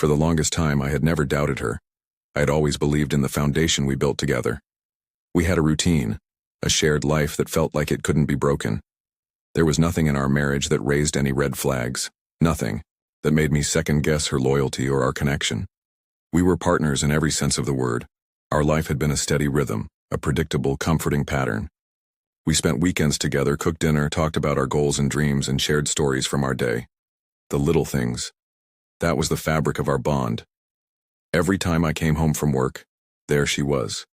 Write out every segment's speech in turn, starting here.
For the longest time, I had never doubted her. I had always believed in the foundation we built together. We had a routine, a shared life that felt like it couldn't be broken. There was nothing in our marriage that raised any red flags, nothing that made me second-guess her loyalty or our connection. We were partners in every sense of the word. Our life had been a steady rhythm, a predictable, comforting pattern. We spent weekends together, cooked dinner, talked about our goals and dreams, and shared stories from our day. The little things. That was the fabric of our bond. Every time I came home from work, there she was,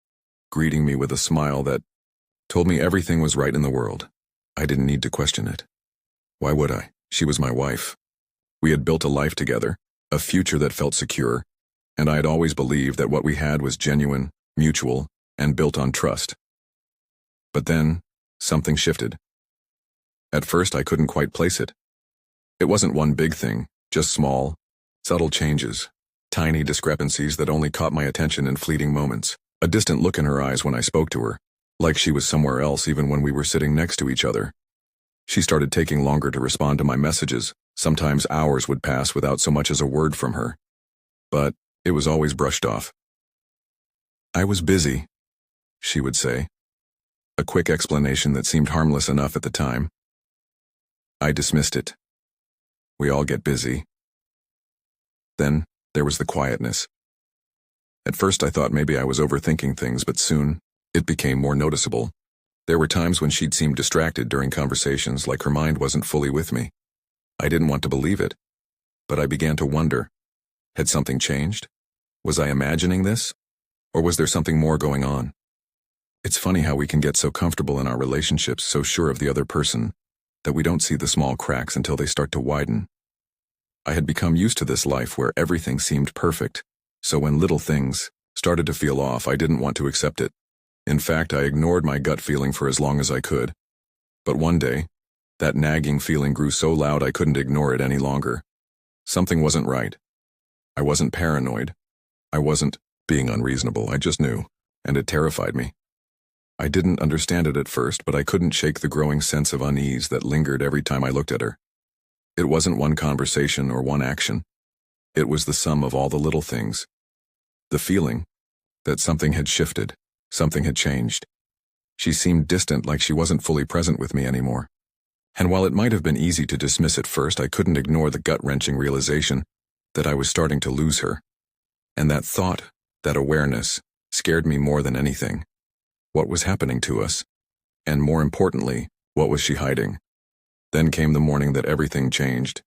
greeting me with a smile that told me everything was right in the world. I didn't need to question it. Why would I? She was my wife. We had built a life together, a future that felt secure, and I had always believed that what we had was genuine, mutual, and built on trust. But then, something shifted. At first, I couldn't quite place it. It wasn't one big thing, just small, subtle changes, tiny discrepancies that only caught my attention in fleeting moments. A distant look in her eyes when I spoke to her, like she was somewhere else even when we were sitting next to each other. She started taking longer to respond to my messages. Sometimes hours would pass without so much as a word from her. But it was always brushed off. "I was busy," she would say. A quick explanation that seemed harmless enough at the time. I dismissed it. We all get busy. Then, there was the quietness. At first I thought maybe I was overthinking things, but soon, it became more noticeable. There were times when she'd seem distracted during conversations, like her mind wasn't fully with me. I didn't want to believe it, but I began to wonder, had something changed? Was I imagining this? Or was there something more going on? It's funny how we can get so comfortable in our relationships, so sure of the other person, that we don't see the small cracks until they start to widen. I had become used to this life where everything seemed perfect, so when little things started to feel off, I didn't want to accept it. In fact, I ignored my gut feeling for as long as I could. But one day, that nagging feeling grew so loud I couldn't ignore it any longer. Something wasn't right. I wasn't paranoid. I wasn't being unreasonable, I just knew, and it terrified me. I didn't understand it at first, but I couldn't shake the growing sense of unease that lingered every time I looked at her. It wasn't one conversation or one action. It was the sum of all the little things. The feeling that something had shifted, something had changed. She seemed distant, like she wasn't fully present with me anymore. And while it might have been easy to dismiss at first, I couldn't ignore the gut-wrenching realization that I was starting to lose her. And that thought, that awareness, scared me more than anything. What was happening to us? And more importantly, what was she hiding? Then came the morning that everything changed.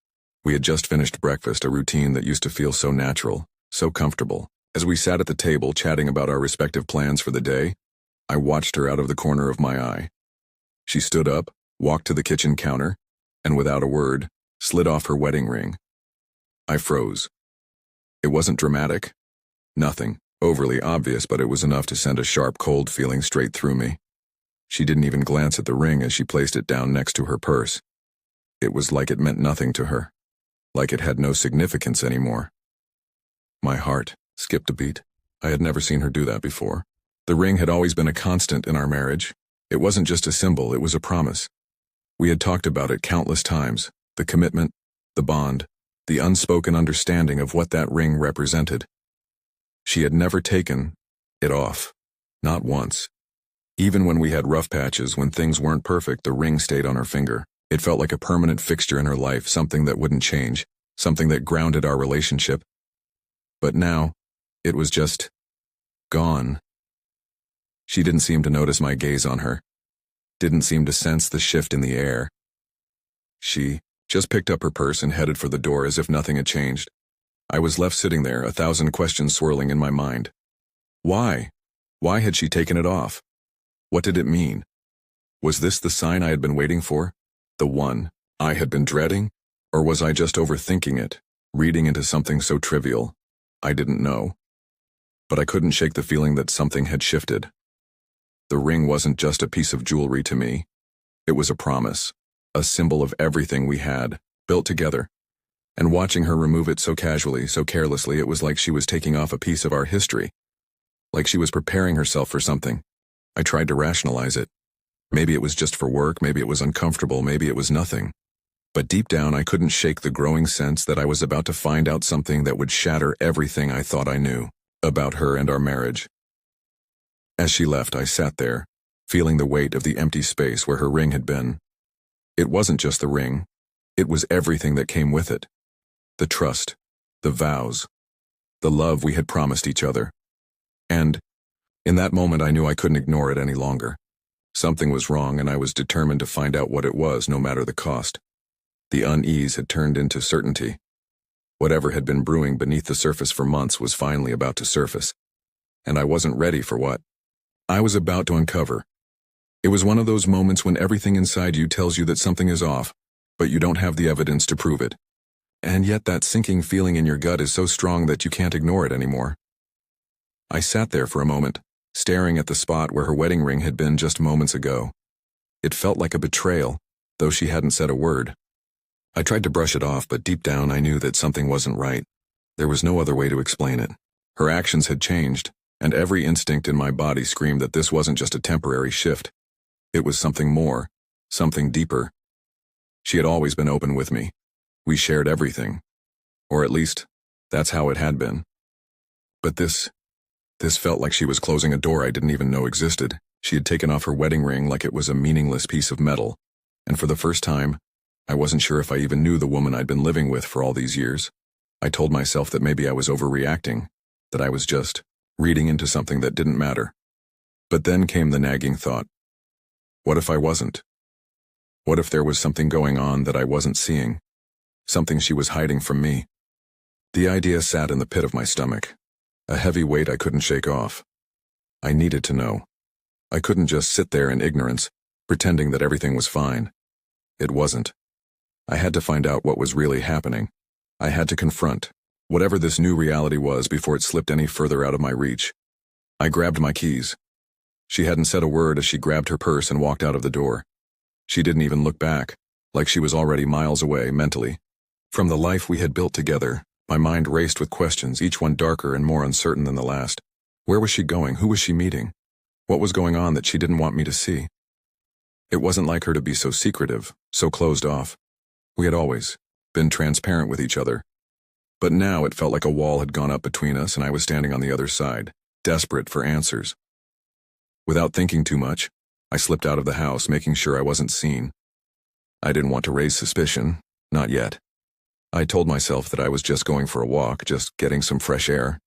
We had just finished breakfast, a routine that used to feel so natural, so comfortable. As we sat at the table chatting about our respective plans for the day, I watched her out of the corner of my eye. She stood up, walked to the kitchen counter, and without a word, slid off her wedding ring. I froze. It wasn't dramatic. Nothing overly obvious, but it was enough to send a sharp, cold feeling straight through me. She didn't even glance at the ring as she placed it down next to her purse. It was like it meant nothing to her, like it had no significance anymore. My heart skipped a beat. I had never seen her do that before. The ring had always been a constant in our marriage. It wasn't just a symbol, it was a promise. We had talked about it countless times, the commitment, the bond, the unspoken understanding of what that ring represented. She had never taken it off, not once. Even when we had rough patches, when things weren't perfect, the ring stayed on her finger. It felt like a permanent fixture in her life, something that wouldn't change, something that grounded our relationship. But now, it was just gone. She didn't seem to notice my gaze on her, didn't seem to sense the shift in the air. She just picked up her purse and headed for the door as if nothing had changed. I was left sitting there, 1,000 questions swirling in my mind. Why? Why had she taken it off? What did it mean? Was this the sign I had been waiting for? The one I had been dreading? Or was I just overthinking it, reading into something so trivial? I didn't know. But I couldn't shake the feeling that something had shifted. The ring wasn't just a piece of jewelry to me. It was a promise, a symbol of everything we had, built together. And watching her remove it so casually, so carelessly, it was like she was taking off a piece of our history. Like she was preparing herself for something. I tried to rationalize it. Maybe it was just for work, maybe it was uncomfortable, maybe it was nothing. But deep down, I couldn't shake the growing sense that I was about to find out something that would shatter everything I thought I knew about her and our marriage. As she left, I sat there, feeling the weight of the empty space where her ring had been. It wasn't just the ring. It was everything that came with it. The trust, the vows, the love we had promised each other. And, in that moment, I knew I couldn't ignore it any longer. Something was wrong, and I was determined to find out what it was, no matter the cost. The unease had turned into certainty. Whatever had been brewing beneath the surface for months was finally about to surface. And I wasn't ready for what I was about to uncover. It was one of those moments when everything inside you tells you that something is off, but you don't have the evidence to prove it. And yet that sinking feeling in your gut is so strong that you can't ignore it anymore. I sat there for a moment, staring at the spot where her wedding ring had been just moments ago. It felt like a betrayal, though she hadn't said a word. I tried to brush it off, but deep down I knew that something wasn't right. There was no other way to explain it. Her actions had changed, and every instinct in my body screamed that this wasn't just a temporary shift. It was something more, something deeper. She had always been open with me. We shared everything. Or at least, that's how it had been. But this felt like she was closing a door I didn't even know existed. She had taken off her wedding ring like it was a meaningless piece of metal, and for the first time, I wasn't sure if I even knew the woman I'd been living with for all these years. I told myself that maybe I was overreacting, that I was just reading into something that didn't matter. But then came the nagging thought. What if I wasn't? What if there was something going on that I wasn't seeing? Something she was hiding from me? The idea sat in the pit of my stomach, a heavy weight I couldn't shake off. I needed to know. I couldn't just sit there in ignorance, pretending that everything was fine. It wasn't. I had to find out what was really happening. I had to confront whatever this new reality was before it slipped any further out of my reach. I grabbed my keys. She hadn't said a word as she grabbed her purse and walked out of the door. She didn't even look back, like she was already miles away mentally. From the life we had built together, my mind raced with questions, each one darker and more uncertain than the last. Where was she going? Who was she meeting? What was going on that she didn't want me to see? It wasn't like her to be so secretive, so closed off. We had always been transparent with each other. But now it felt like a wall had gone up between us and I was standing on the other side, desperate for answers. Without thinking too much, I slipped out of the house, making sure I wasn't seen. I didn't want to raise suspicion, not yet. I told myself that I was just going for a walk, just getting some fresh air.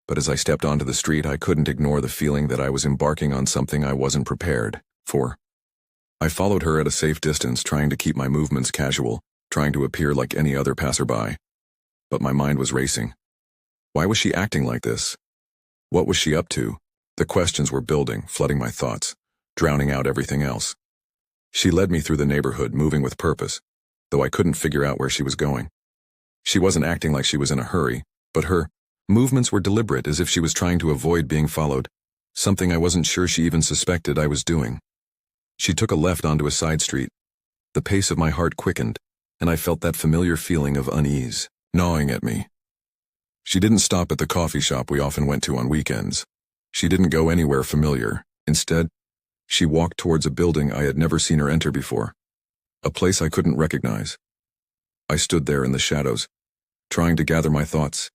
But as I stepped onto the street, I couldn't ignore the feeling that I was embarking on something I wasn't prepared for. I followed her at a safe distance, trying to keep my movements casual, trying to appear like any other passerby. But my mind was racing. Why was she acting like this? What was she up to? The questions were building, flooding my thoughts, drowning out everything else. She led me through the neighborhood, moving with purpose, though I couldn't figure out where she was going. She wasn't acting like she was in a hurry, but her movements were deliberate, as if she was trying to avoid being followed, something I wasn't sure she even suspected I was doing. She took a left onto a side street. The pace of my heart quickened, and I felt that familiar feeling of unease, gnawing at me. She didn't stop at the coffee shop we often went to on weekends. She didn't go anywhere familiar. Instead, she walked towards a building I had never seen her enter before, a place I couldn't recognize. I stood there in the shadows, trying to gather my thoughts,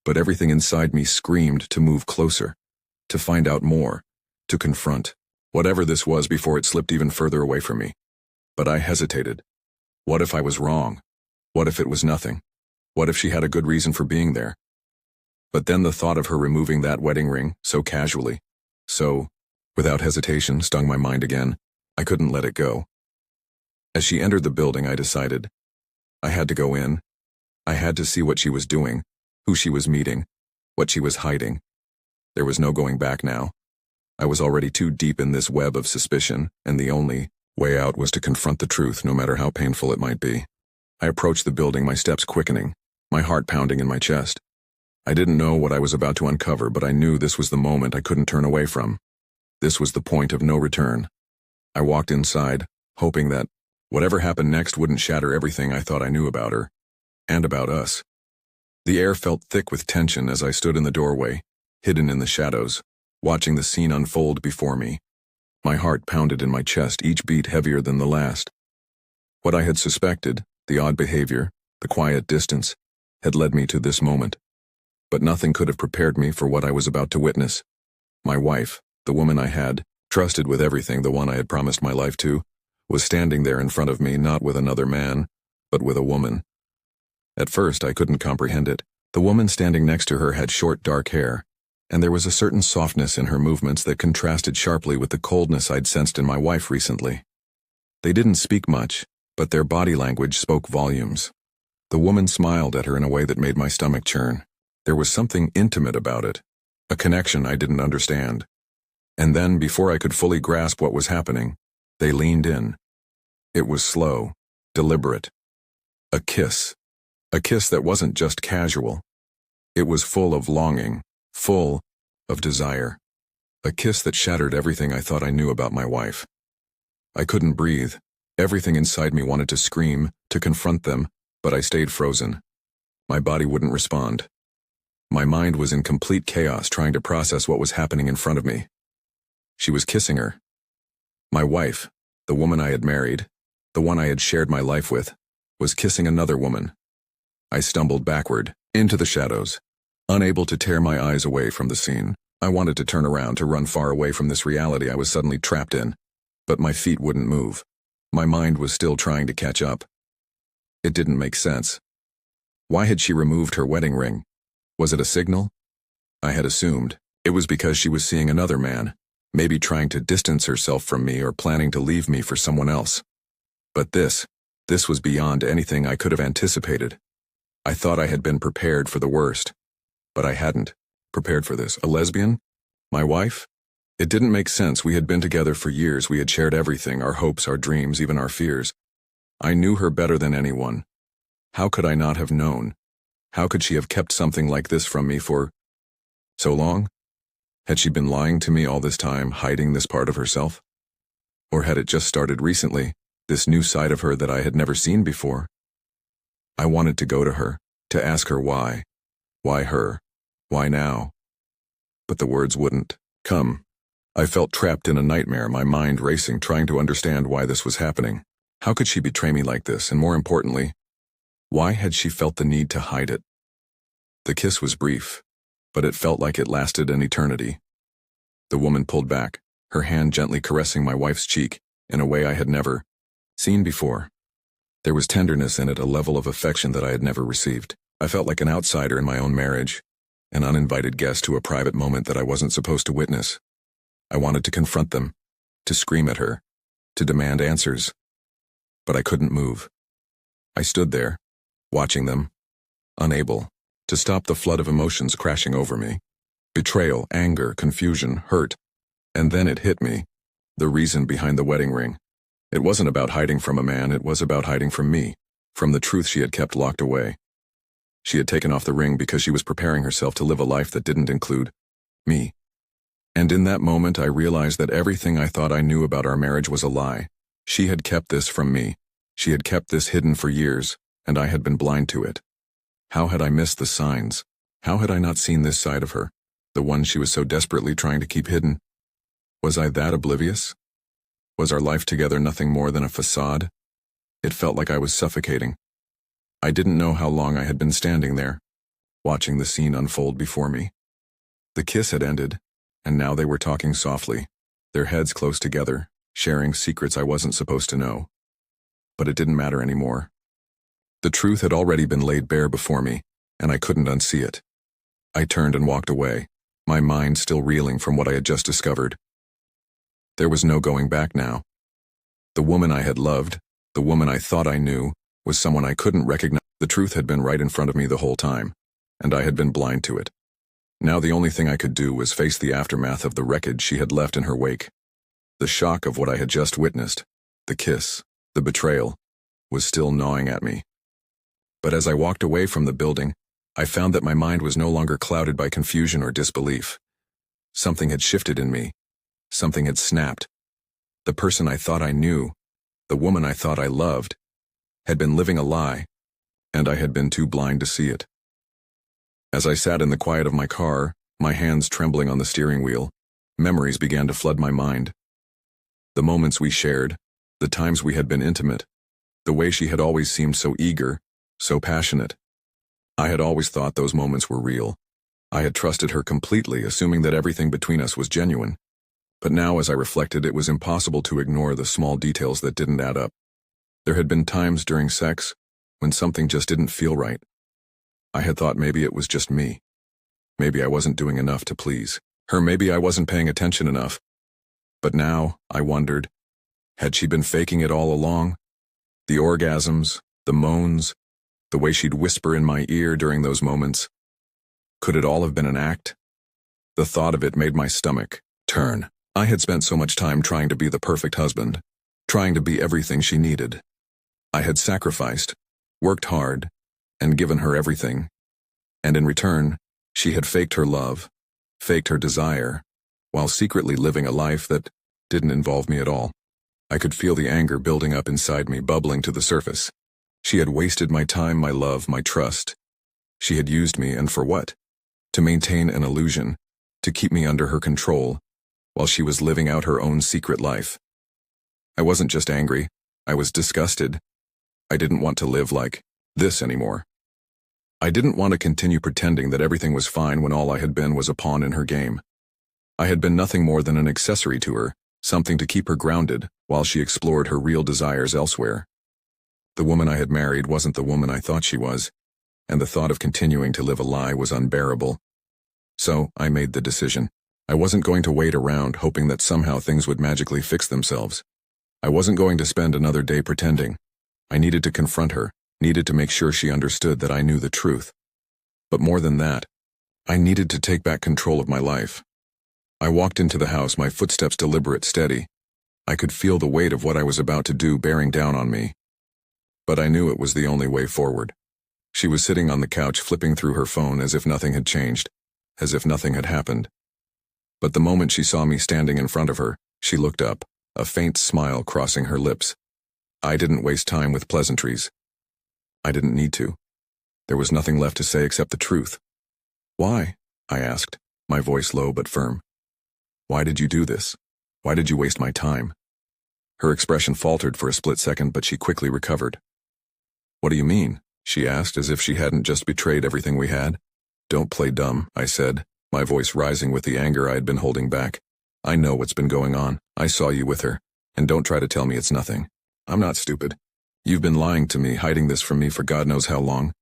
but everything inside me screamed to move closer, to find out more, to confront whatever this was before it slipped even further away from me. But I hesitated. What if I was wrong? What if it was nothing? What if she had a good reason for being there? But then the thought of her removing that wedding ring, so casually, so, without hesitation, stung my mind again. I couldn't let it go. As she entered the building, I decided I had to go in. I had to see what she was doing, who she was meeting, what she was hiding. There was no going back now. I was already too deep in this web of suspicion, and the only way out was to confront the truth, no matter how painful it might be. I approached the building, my steps quickening, my heart pounding in my chest. I didn't know what I was about to uncover, but I knew this was the moment I couldn't turn away from. This was the point of no return. I walked inside, hoping that whatever happened next wouldn't shatter everything I thought I knew about her, and about us. The air felt thick with tension as I stood in the doorway, hidden in the shadows, watching the scene unfold before me. My heart pounded in my chest, each beat heavier than the last. What I had suspected, the odd behavior, the quiet distance, had led me to this moment. But nothing could have prepared me for what I was about to witness. My wife, the woman I had trusted with everything, the one I had promised my life to, was standing there in front of me, not with another man, but with a woman. At first, I couldn't comprehend it. The woman standing next to her had short, dark hair, and there was a certain softness in her movements that contrasted sharply with the coldness I'd sensed in my wife recently. They didn't speak much, but their body language spoke volumes. The woman smiled at her in a way that made my stomach churn. There was something intimate about it, a connection I didn't understand. And then, before I could fully grasp what was happening, they leaned in. It was slow, deliberate. A kiss. A kiss that wasn't just casual. It was full of longing, full of desire. A kiss that shattered everything I thought I knew about my wife. I couldn't breathe. Everything inside me wanted to scream, to confront them, but I stayed frozen. My body wouldn't respond. My mind was in complete chaos trying to process what was happening in front of me. She was kissing her. My wife, the woman I had married, the one I had shared my life with, was kissing another woman. I stumbled backward, into the shadows, unable to tear my eyes away from the scene. I wanted to turn around to run far away from this reality I was suddenly trapped in, but my feet wouldn't move. My mind was still trying to catch up. It didn't make sense. Why had she removed her wedding ring? Was it a signal? I had assumed it was because she was seeing another man, maybe trying to distance herself from me or planning to leave me for someone else. But this was beyond anything I could have anticipated. I thought I had been prepared for the worst, but I hadn't prepared for this. A lesbian? My wife? It didn't make sense. We had been together for years. We had shared everything, our hopes, our dreams, even our fears. I knew her better than anyone. How could I not have known? How could she have kept something like this from me for so long? Had she been lying to me all this time, hiding this part of herself? Or had it just started recently, this new side of her that I had never seen before? I wanted to go to her, to ask her why. Why her? Why now? But the words wouldn't come. I felt trapped in a nightmare, my mind racing, trying to understand why this was happening. How could she betray me like this, and more importantly, why had she felt the need to hide it? The kiss was brief, but it felt like it lasted an eternity. The woman pulled back, her hand gently caressing my wife's cheek in a way I had never seen before. There was tenderness in it, a level of affection that I had never received. I felt like an outsider in my own marriage, an uninvited guest to a private moment that I wasn't supposed to witness. I wanted to confront them, to scream at her, to demand answers. But I couldn't move. I stood there, watching them, unable to stop the flood of emotions crashing over me. Betrayal, anger, confusion, hurt. And then it hit me, the reason behind the wedding ring. It wasn't about hiding from a man, it was about hiding from me, from the truth she had kept locked away. She had taken off the ring because she was preparing herself to live a life that didn't include me. And in that moment I realized that everything I thought I knew about our marriage was a lie. She had kept this from me. She had kept this hidden for years, and I had been blind to it. How had I missed the signs? How had I not seen this side of her, the one she was so desperately trying to keep hidden? Was I that oblivious? Was our life together nothing more than a facade? It felt like I was suffocating. I didn't know how long I had been standing there, watching the scene unfold before me. The kiss had ended, and now they were talking softly, their heads close together, sharing secrets I wasn't supposed to know. But it didn't matter anymore. The truth had already been laid bare before me, and I couldn't unsee it. I turned and walked away, my mind still reeling from what I had just discovered. There was no going back now. The woman I had loved, the woman I thought I knew, was someone I couldn't recognize. The truth had been right in front of me the whole time, and I had been blind to it. Now the only thing I could do was face the aftermath of the wreckage she had left in her wake. The shock of what I had just witnessed, the kiss, the betrayal, was still gnawing at me. But as I walked away from the building, I found that my mind was no longer clouded by confusion or disbelief. Something had shifted in me. Something had snapped. The person I thought I knew, the woman I thought I loved, had been living a lie, and I had been too blind to see it. As I sat in the quiet of my car, my hands trembling on the steering wheel, memories began to flood my mind. The moments we shared, the times we had been intimate, The way she had always seemed so eager, so passionate. I had always thought those moments were real. I had trusted her completely, assuming that everything between us was genuine. But now, as I reflected, it was impossible to ignore the small details that didn't add up. There had been times during sex when something just didn't feel right. I had thought maybe it was just me. Maybe I wasn't doing enough to please her. Maybe I wasn't paying attention enough. But now, I wondered, had she been faking it all along? The orgasms, the moans, the way she'd whisper in my ear during those moments. Could it all have been an act? The thought of it made my stomach turn. I had spent so much time trying to be the perfect husband, trying to be everything she needed. I had sacrificed, worked hard, and given her everything. And in return, she had faked her love, faked her desire, while secretly living a life that didn't involve me at all. I could feel the anger building up inside me, bubbling to the surface. She had wasted my time, my love, my trust. She had used me, and for what? To maintain an illusion, to keep me under her control, while she was living out her own secret life. I wasn't just angry, I was disgusted. I didn't want to live like this anymore. I didn't want to continue pretending that everything was fine when all I had been was a pawn in her game. I had been nothing more than an accessory to her, something to keep her grounded while she explored her real desires elsewhere. The woman I had married wasn't the woman I thought she was, and the thought of continuing to live a lie was unbearable. So, I made the decision. I wasn't going to wait around hoping that somehow things would magically fix themselves. I wasn't going to spend another day pretending. I needed to confront her, needed to make sure she understood that I knew the truth. But more than that, I needed to take back control of my life. I walked into the house, my footsteps deliberate, steady. I could feel the weight of what I was about to do bearing down on me. But I knew it was the only way forward. She was sitting on the couch, flipping through her phone as if nothing had changed, as if nothing had happened. But the moment she saw me standing in front of her, she looked up, a faint smile crossing her lips. I didn't waste time with pleasantries. I didn't need to. There was nothing left to say except the truth. Why? I asked, my voice low but firm. Why did you do this? Why did you waste my time? Her expression faltered for a split second, but she quickly recovered. What do you mean? She asked, as if she hadn't just betrayed everything we had. Don't play dumb, I said, my voice rising with the anger I had been holding back. I know what's been going on. I saw you with her, and don't try to tell me it's nothing. I'm not stupid. You've been lying to me, hiding this from me for God knows how long.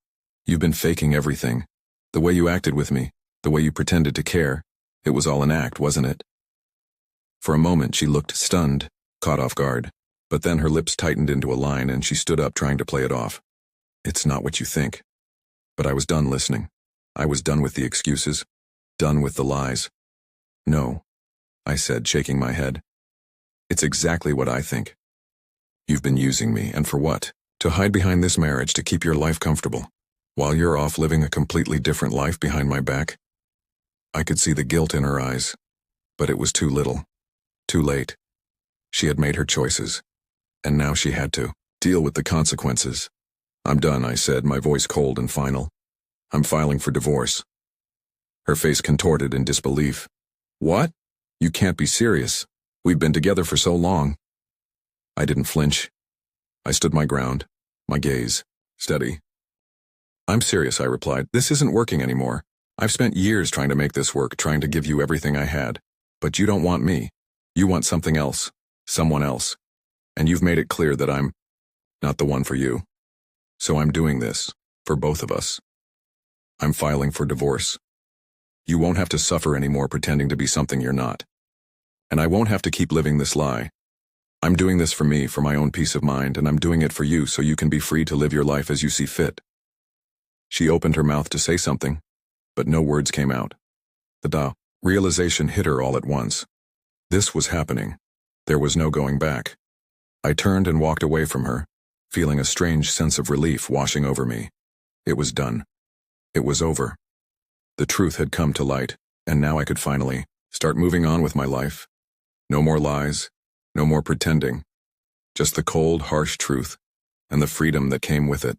You've been faking everything. The way you acted with me, the way you pretended to care, it was all an act, wasn't it? For a moment she looked stunned, caught off guard, but then her lips tightened into a line and she stood up, trying to play it off. It's not what you think. But I was done listening. I was done with the excuses, done with the lies. No, I said, shaking my head. It's exactly what I think. You've been using me, and for what? To hide behind this marriage, to keep your life comfortable, while you're off living a completely different life behind my back? I could see the guilt in her eyes, but it was too little, too late. She had made her choices, and now she had to deal with the consequences. I'm done, I said, my voice cold and final. I'm filing for divorce. Her face contorted in disbelief. What? You can't be serious. We've been together for so long. I didn't flinch. I stood my ground, my gaze steady. I'm serious, I replied. This isn't working anymore. I've spent years trying to make this work, trying to give you everything I had. But you don't want me. You want something else, someone else. And you've made it clear that I'm not the one for you. So I'm doing this, for both of us. I'm filing for divorce. You won't have to suffer anymore pretending to be something you're not. And I won't have to keep living this lie. I'm doing this for me, for my own peace of mind, and I'm doing it for you so you can be free to live your life as you see fit. She opened her mouth to say something, but no words came out. The realization hit her all at once. This was happening. There was no going back. I turned and walked away from her, feeling a strange sense of relief washing over me. It was done. It was over. The truth had come to light, and now I could finally start moving on with my life. No more lies, no more pretending. Just the cold, harsh truth, and the freedom that came with it.